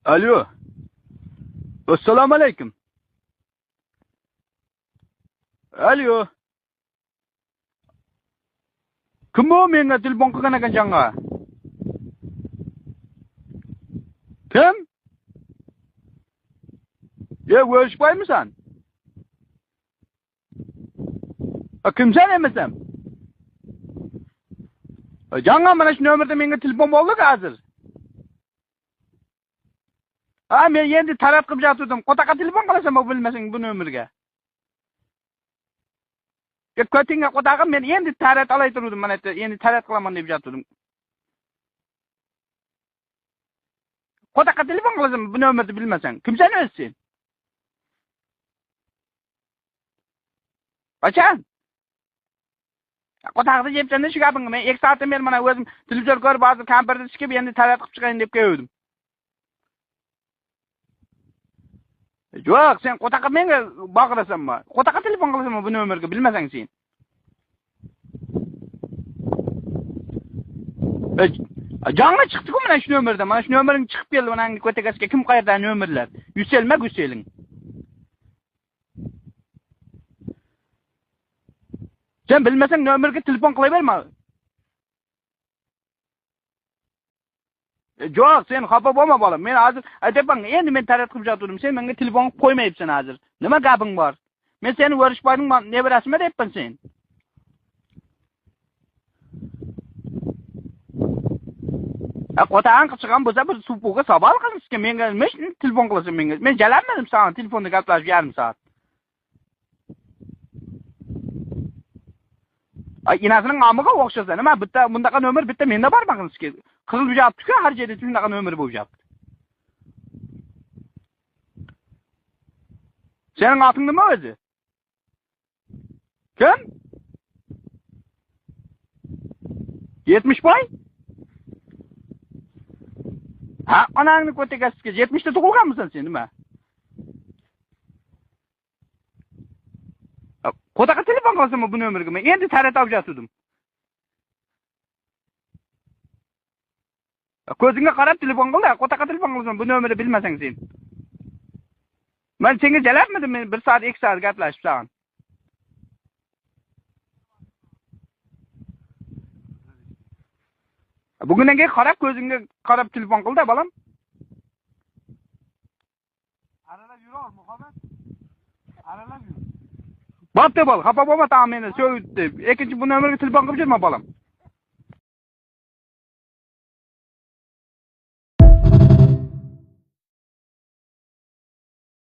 Alo. Assalomu alaykum. Alo. Kim o menga telefon qilgan ekan janga? Kim? O'rishmaymisan? Kimsan emasam? Janga mana shu nomerda menga telefon bo'ldi hozir. Men endi talab qilib jatdim. Qotaqa telefon qilasan bu bilmasang bu nomerga. Ko'tingga qotaqa men endi tarat olay turdim mana endi tarat qilaman deb jatdim. Qotaqa telefon qilasan bu nomerni bilmasang. Kimsan o'zi sen? Qachon? Qotaqni jepchanda shu gapingga men 2 soatdan beri mana o'zim televizor ko'rib hozir kompyuterda chiqib endi tarat qilib chiqayin deb keldim. Yo'q, sen qotaqa menga baqirasanmi? Qotaqa telefon qilasanmi bu nomerga bilmasang sen? Janga chiqdi-ku mana shu nomerda. Mana shu nomering chiqib keldi mana ko'takasiga kim qayerdan nomerlar? Yuselma Guseling. Sen bilmasang nomerga telefon qilaverma. Yo'q, sen xafa bo'lma bolam. Men hozir aytaman, endi men tarat qilib jatdim. Sen menga telefon qo'ymayapsan hozir. Nima gaping bor? Men seni o'rishboyning nevarasimi deyapman sen? Qotaqan chiqqan bo'lsa bir supuga savol qilishga menga nima telefon qilasan menga? Men jalanmadim sana telefonda gaplashib yarim soat. Inasining nomiga o'xshasa, nima bitta bundaqa nomer bitta menda bor maqinski. Qizil javob-ku har joyda shunaqa nomer bo'lib jabdi. Sening oting nima o'zi? Kim? 70 boy? Onangni ko'takasiga 70 ta tug'ilganmisan sen nima? Qotaqa telefon qilasanmi bu nomerga? Men endi tarat olib jatdim. Ko'zingga qarab telefon qildi. Qotaqa telefon qilasan bu nomerni bilmasang sen. Men senga jalabmidim men 1 soat 2 soat gaplashib sağan. Bugundan keyin qarab ko'zingga qarab telefon qildi bolam. Aralab yur Muhammad. Aralab yur. Bo'pti bol, xafa bo'lma, ta'minni so'yib deb. Ikkinchi bu nomerga telefon qilib jirma bolam.